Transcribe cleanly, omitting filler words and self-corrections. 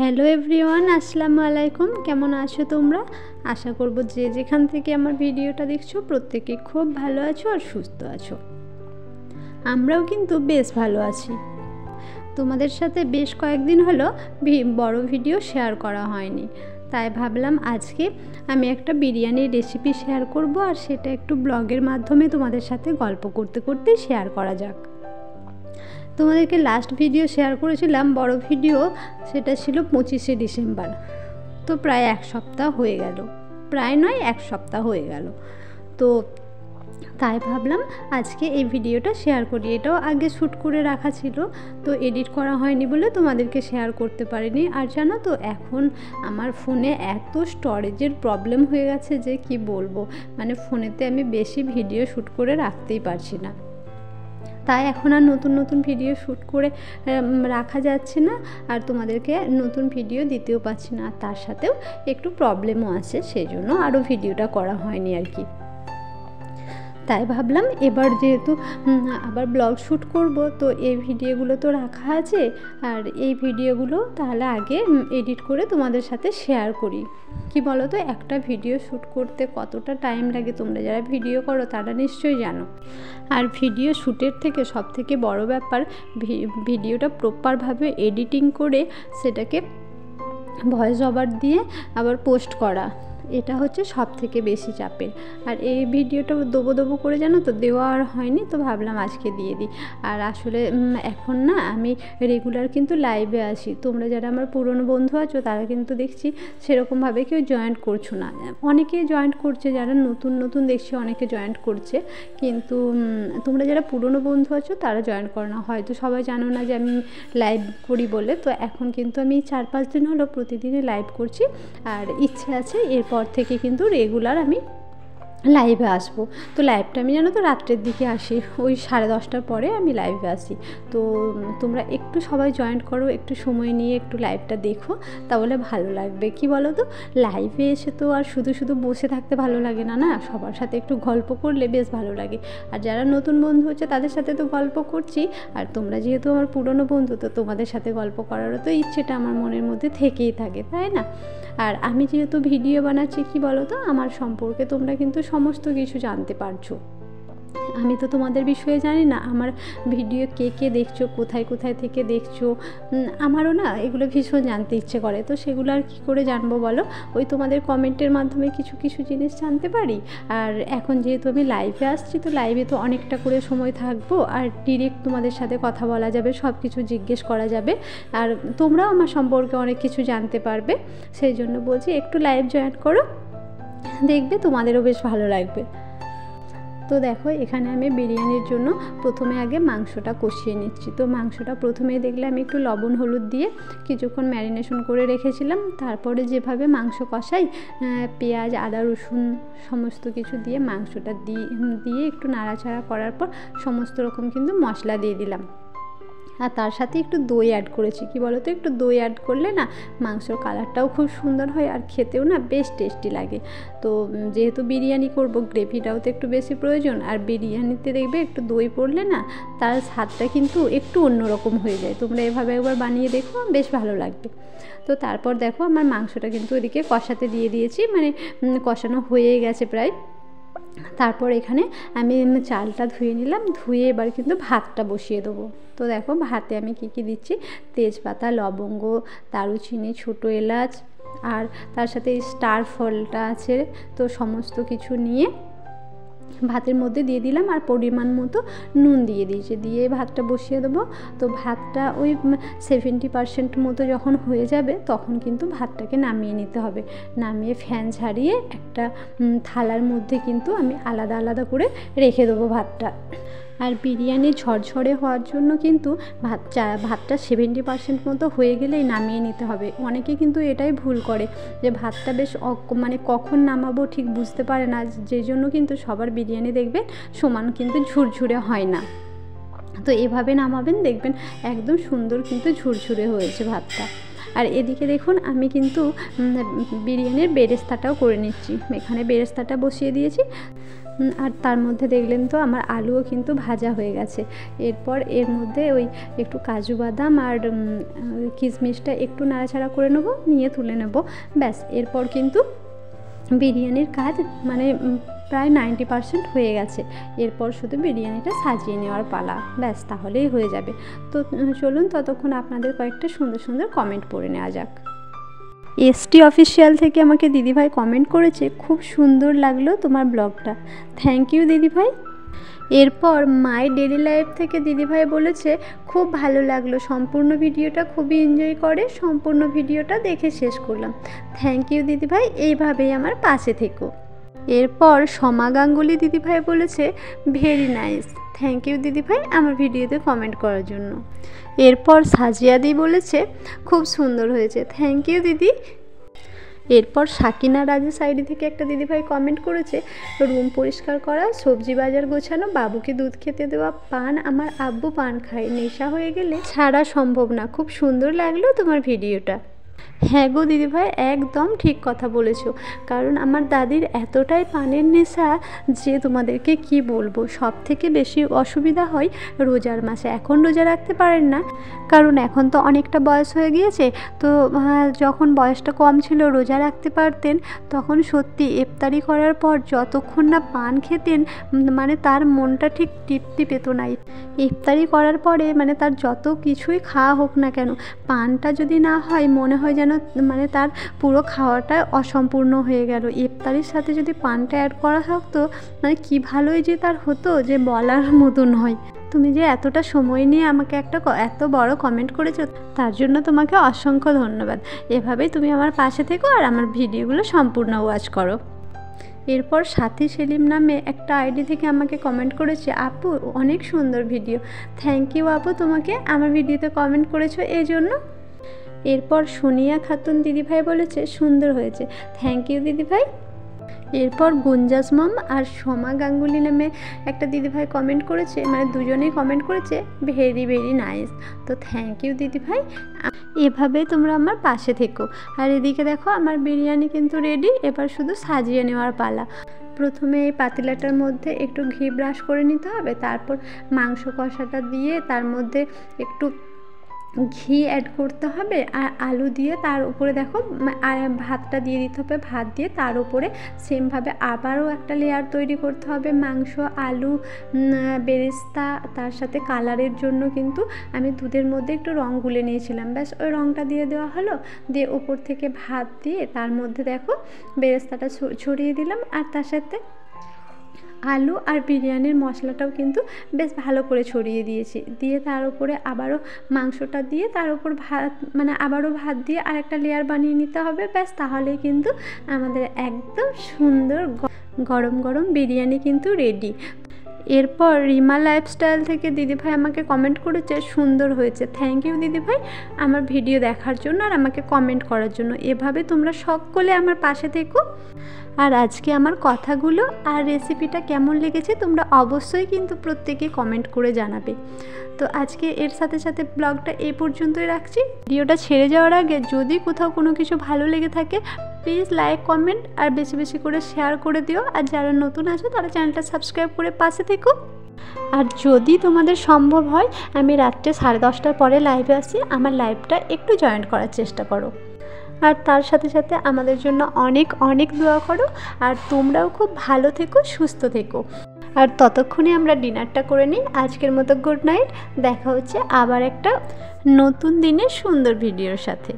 Hello everyone, আসসালামু আলাইকুম। কেমন আছো তোমরা? আশা করব যে যেখান থেকে আমার ভিডিওটা দেখছো প্রত্যেকে খুব ভালো আছো আর সুস্থ আছো। আমরাও কিন্তু বেশ ভালো আছি। তোমাদের সাথে বেশ কয়েকদিন হলো বড় ভিডিও শেয়ার করা হয়নি, তাই ভাবলাম আজকে আমি একটা বিরিয়ানির রেসিপি শেয়ার করব, আর সেটা একটু ব্লগের মাধ্যমে তোমাদের সাথে গল্প করতে করতে শেয়ার করা যাক। তোমাদেরকে লাস্ট ভিডিও শেয়ার করেছিলাম বড় ভিডিও, সেটা ছিল 25শে ডিসেম্বর। তো প্রায় এক সপ্তাহ হয়ে গেল, প্রায় নয় এক সপ্তাহ হয়ে গেল। তো তাই ভাবলাম আজকে এই ভিডিওটা শেয়ার করি। এটাও আগে শ্যুট করে রাখা ছিল, তো এডিট করা হয়নি বলে তোমাদেরকে শেয়ার করতে পারিনি। আর জানো তো, এখন আমার ফোনে এত স্টোরেজের প্রবলেম হয়ে গেছে যে কি বলবো, মানে ফোনেতে আমি বেশি ভিডিও শ্যুট করে রাখতেই পারছি না। তাই এখন আর নতুন নতুন ভিডিও শ্যুট করে রাখা যাচ্ছে না, আর তোমাদেরকে নতুন ভিডিও দিতেও পারছি না। তার সাথেও একটু প্রবলেমও আছে, সেই জন্য আরও ভিডিওটা করা হয়নি আর কি। তাই ভাবলাম এবার যেহেতু আবার ব্লগ শ্যুট করব, তো এই ভিডিওগুলো তো রাখা আছে, আর এই ভিডিওগুলো তাহলে আগে এডিট করে তোমাদের সাথে শেয়ার করি। কি বলো তো, একটা ভিডিও শ্যুট করতে কতটা টাইম লাগে তোমরা যারা ভিডিও করো তারা নিশ্চয়ই জানো। আর ভিডিও শ্যুটের থেকে সবথেকে বড় ব্যাপার ভিডিওটা প্রপারভাবে এডিটিং করে সেটাকে ভয়েস ওভার দিয়ে আবার পোস্ট করা, এটা হচ্ছে সব থেকে বেশি চাপের। আর এই ভিডিওটা দেবো করে জানো তো, দেওয়া আর হয়নি, তো ভাবলাম আজকে দিয়ে দিই। আর আসলে এখন না আমি রেগুলার কিন্তু লাইভে আসি। তোমরা যারা আমার পুরনো বন্ধু আছো তারা কিন্তু দেখছি সেরকমভাবে কেউ জয়েন্ট করছো না। অনেকেই জয়েন্ট করছে, যারা নতুন নতুন দেখছি অনেকে জয়েন্ট করছে, কিন্তু তোমরা যারা পুরনো বন্ধু আছো তারা জয়েন্ট করো না। হয়তো সবাই জানো না যে আমি লাইভ করি বলে। তো এখন কিন্তু আমি 4-5 দিন হলো প্রতিদিনই লাইভ করছি, আর ইচ্ছে আছে এরপর থেকে কিন্তু রেগুলার আমি লাইভে আসবো। তো লাইভটা আমি জানো তো রাত্রের দিকে আসি, ওই 10:30টার পরে আমি লাইভে আসি। তো তোমরা একটু সবাই জয়েন্ট করো, একটু সময় নিয়ে একটু লাইভটা দেখো, তাহলে ভালো লাগবে। কি বলো তো, লাইভে এসে তো আর শুধু শুধু বসে থাকতে ভালো লাগে না, না সবার সাথে একটু গল্প করলে বেশ ভালো লাগে। আর যারা নতুন বন্ধু হচ্ছে তাদের সাথে তো গল্প করছি, আর তোমরা যেহেতু আমার পুরনো বন্ধু, তো তোমাদের সাথে গল্প করারও তো ইচ্ছেটা আমার মনের মধ্যে থেকেই থাকে, তাই না? আর আমি যেহেতু ভিডিও বানাচ্ছি, কি বলো তো, আমার সম্পর্কে তোমরা কিন্তু সমস্ত কিছু জানতে পারছো। আমি তো তোমাদের বিষয়ে জানি না, আমার ভিডিও কে কে দেখছো, কোথায় কোথায় থেকে দেখছো, আমারও না এগুলো ভীষণ জানতে ইচ্ছে করে। তো সেগুলো আর কী করে জানবো বলো, ওই তোমাদের কমেন্টের মাধ্যমে কিছু কিছু জিনিস জানতে পারি। আর এখন যেহেতু আমি লাইভে আসছি, তো লাইভে তো অনেকটা করে সময় থাকবো, আর ডিরেক্ট তোমাদের সাথে কথা বলা যাবে, সব কিছু জিজ্ঞেস করা যাবে, আর তোমরাও আমার সম্পর্কে অনেক কিছু জানতে পারবে। সেই জন্য বলছি একটু লাইভ জয়েন করো, দেখবে তোমাদেরও বেশ ভালো লাগবে। তো দেখো, এখানে আমি বিরিয়ানির জন্য প্রথমে আগে মাংসটা কষিয়ে নিচ্ছি। তো মাংসটা প্রথমেই দেখলে আমি একটু লবণ হলুদ দিয়ে কিছুক্ষণ ম্যারিনেশন করে রেখেছিলাম। তারপরে যেভাবে মাংস কষাই, পেঁয়াজ আদা রসুন সমস্ত কিছু দিয়ে মাংসটা দিয়ে একটু নাড়াচাড়া করার পর সমস্ত রকম কিন্তু মশলা দিয়ে দিলাম, আর তার সাথে একটু দই অ্যাড করেছি। কি বলো তো, একটু দই অ্যাড করলে না মাংসর কালারটাও খুব সুন্দর হয়, আর খেতেও না বেশ টেস্টি লাগে। তো যেহেতু বিরিয়ানি করব, গ্রেভিটাও তো একটু বেশি প্রয়োজন, আর বিরিয়ানিতে দেখবে একটু দই পড়লে না তার স্বাদটা কিন্তু একটু অন্যরকম হয়ে যায়। তোমরা এভাবে একবার বানিয়ে দেখো, বেশ ভালো লাগবে। তো তারপর দেখো আমার মাংসটা কিন্তু এদিকে কষাতে দিয়ে দিয়েছি, মানে কষানো হয়ে গেছে প্রায়। তারপর এখানে আমি চালটা ধুয়ে নিলাম, ধুয়ে এবার কিন্তু ভাতটা বসিয়ে দেবো। তো দেখো ভাতে আমি কী দিচ্ছি, তেজপাতা, লবঙ্গ, দারুচিনি, ছোটো এলাচ, আর তার সাথে স্টার ফলটা আছে, তো সমস্ত কিছু নিয়ে ভাতের মধ্যে দিয়ে দিলাম, আর পরিমাণ মতো নুন দিয়ে দিয়েছি, দিয়ে ভাতটা বসিয়ে দেবো। তো ভাতটা ওই 70% মতো যখন হয়ে যাবে, তখন কিন্তু ভাতটাকে নামিয়ে নিতে হবে। নামিয়ে ফ্যান ঝাড়িয়ে একটা থালার মধ্যে কিন্তু আমি আলাদা আলাদা করে রেখে দেবো ভাতটা। আর বিরিয়ানি ঝরঝরে হওয়ার জন্য কিন্তু ভাতটা 70% মতো হয়ে গেলেই নামিয়ে নিতে হবে। অনেকে কিন্তু এটাই ভুল করে, যে ভাতটা বেশ মানে কখন নামাবো ঠিক বুঝতে পারে না, যে জন্য কিন্তু সবার বিরিয়ানি দেখবে সমান কিন্তু ঝুরঝুরে হয় না। তো এভাবে নামাবেন, দেখবেন একদম সুন্দর কিন্তু ঝুরঝুরে হয়েছে ভাতটা। আর এদিকে দেখুন আমি কিন্তু বিরিয়ানির বেরেস্তাটাও করে নিচ্ছি। এখানে বেরেস্তাটা বসিয়ে দিয়েছি। আর তার মধ্যে দেখলেন তো আমার আলুও কিন্তু ভাজা হয়ে গেছে। এরপর এর মধ্যে ওই একটু কাজু বাদাম আর কিশমিশটা একটু নাড়াচাড়া করে নেবো, নিয়ে তুলে নেব। ব্যাস, এরপর কিন্তু বিরিয়ানির কাজ মানে প্রায় 90% হয়ে গেছে। এরপর শুধু বিরিয়ানিটা সাজিয়ে নেওয়ার পালা, ব্যাস তাহলেই হয়ে যাবে। তো চলুন ততক্ষণ আপনাদের কয়েকটা সুন্দর সুন্দর কমেন্ট পড়ে নেওয়া যাক। এসটি অফিসিয়াল থেকে আমাকে দিদিভাই কমেন্ট করেছে, খুব সুন্দর লাগলো তোমার ব্লগটা। থ্যাংক ইউ দিদিভাই। এরপর মাই ডেলি লাইফ থেকে দিদিভাই বলেছে, খুব ভালো লাগলো, সম্পূর্ণ ভিডিওটা খুবই এনজয় করে সম্পূর্ণ ভিডিওটা দেখে শেষ করলাম। থ্যাংক ইউ দিদিভাই, এইভাবেই আমার পাশে থেকো। এরপর সমা গাঙ্গুলি দিদিভাই বলেছে, ভেরি নাইস, থ্যাংক ইউ দিদিভাই আমার ভিডিওতে কমেন্ট করার জন্য। এরপর সাজিয়াদি বলেছে, খুব সুন্দর হয়েছে, থ্যাংক ইউ দিদি। এরপর সাকিনা রাজু সাইডি থেকে একটা দিদিভাই কমেন্ট করেছে, রুম পরিষ্কার করা, সবজি বাজার গোছানো, বাবুকে দুধ খেতে দেওয়া, পান, আমার আব্বু পান খায়, নেশা হয়ে গেলে ছাড়া সম্ভব না, খুব সুন্দর লাগলো তোমার ভিডিওটা। হ্যাঁ গো দিদিভাই, একদম ঠিক কথা বলেছো, কারণ আমার দাদির এতটাই পানের নেশা যে তোমাদেরকে কি বলবো। সব থেকে বেশি অসুবিধা হয় রোজার মাসে। এখন রোজা রাখতে পারেন না, কারণ এখন তো অনেকটা বয়স হয়ে গিয়েছে। তো যখন বয়সটা কম ছিল রোজা রাখতে পারতেন, তখন সত্যি ইফতারি করার পর যতক্ষণ না পান খেতেন মানে তার মনটা ঠিক তৃপ্তি পেত না। ইফতারি করার পরে মানে তার যত কিছুই খাওয়া হোক না কেন, পানটা যদি না হয় মনে হয় যেন মানে তার পুরো খাওয়াটা অসম্পূর্ণ হয়ে গেল। ইফতারির সাথে যদি পানটা অ্যাড করা থাকতো মানে কি ভালোই যে তার হতো, যে বলার মতন হয়। তুমি যে এতটা সময় নিয়ে আমাকে এত বড় কমেন্ট করেছো, তার জন্য তোমাকে অসংখ্য ধন্যবাদ। এভাবেই তুমি আমার পাশে থেকো আর আমার ভিডিওগুলো সম্পূর্ণ ওয়াচ করো। এরপর সাথী সেলিম নামে একটা আইডি থেকে আমাকে কমেন্ট করেছে, আপু অনেক সুন্দর ভিডিও, থ্যাংক ইউ আপু তোমাকে আমার ভিডিওতে কমেন্ট করেছো এই জন্য। এরপর সোনিয়া খাতুন দিদিভাই বলেছে, সুন্দর হয়েছে, থ্যাংক ইউ দিদিভাই। এরপর গুঞ্জাস মম আর সোমা গাঙ্গুলি নামে একটা দিদিভাই কমেন্ট করেছে, মানে দুজনেই কমেন্ট করেছে, ভেরি ভেরি নাইস। তো থ্যাংক ইউ দিদিভাই, এভাবে তোমরা আমার পাশে থেকো। আর এদিকে দেখো আমার বিরিয়ানি কিন্তু রেডি, এবার শুধু সাজিয়ে নেওয়ার পালা। প্রথমে এই পাতিলাটার মধ্যে একটু ঘি ব্রাশ করে নিতে হবে, তারপর মাংস কষাটা দিয়ে তার মধ্যে একটু ঘি অ্যাড করতে হবে, আর আলু দিয়ে তার উপরে দেখো আর ভাতটা দিয়ে দিতে হবে। ভাত দিয়ে তার উপরে সেমভাবে আবারও একটা লেয়ার তৈরি করতে হবে, মাংস, আলু, বেরেস্তা, তার সাথে কালারের জন্য কিন্তু আমি দুধের মধ্যে একটু রং গুলে নিয়েছিলাম, ব্যাস ওই রংটা দিয়ে দেওয়া হলো। দিয়ে উপর থেকে ভাত দিয়ে তার মধ্যে দেখো বেরেস্তাটা ছড়িয়ে দিলাম, আর তার সাথে আলু আর বিরিয়ানির মশলাটাও কিন্তু বেশ ভালো করে ছড়িয়ে দিয়েছি। দিয়ে তার উপরে আবারও মাংসটা দিয়ে তার উপর ভাত মানে আবারও ভাত দিয়ে আরেকটা লেয়ার বানিয়ে নিতে হবে, ব্যাস তাহলেই কিন্তু আমাদের একদম সুন্দর গরম গরম বিরিয়ানি কিন্তু রেডি। এরপর রিমা লাইফস্টাইল থেকে দিদিভাই আমাকে কমেন্ট করেছে, সুন্দর হয়েছে, থ্যাংক ইউ দিদিভাই আমার ভিডিও দেখার জন্য আর আমাকে কমেন্ট করার জন্য। এভাবে তোমরা সকলে আমার পাশে থেকো। আর আজকে আমার কথাগুলো আর রেসিপিটা কেমন লেগেছে তোমরা অবশ্যই কিন্তু প্রত্যেকে কমেন্ট করে জানাবে। তো আজকে এর সাথে সাথে ব্লগটা এই পর্যন্তই রাখছি। ভিডিওটা ছেড়ে যাওয়ার আগে যদি কোথাও কোনো কিছু ভালো লেগে থাকে প্লিজ লাইক, কমেন্ট আর বেশি বেশি করে শেয়ার করে দিও। আর যারা নতুন আছো তারা চ্যানেলটা সাবস্ক্রাইব করে পাশে থেকো। আর যদি তোমাদের সম্ভব হয় আমি রাত্রে 10:30টার পরে লাইভে আসি, আমার লাইভটা একটু জয়েন করার চেষ্টা করো। আর তার সাথে সাথে আমাদের জন্য অনেক অনেক দোয়া করো। আর তোমরাও খুব ভালো থেকো, সুস্থ থেকো। আর ততক্ষণে আমরা ডিনারটা করে নিই। আজকের মতো গুড নাইট, দেখা হচ্ছে আবার একটা নতুন দিনের সুন্দর ভিডিওর সাথে।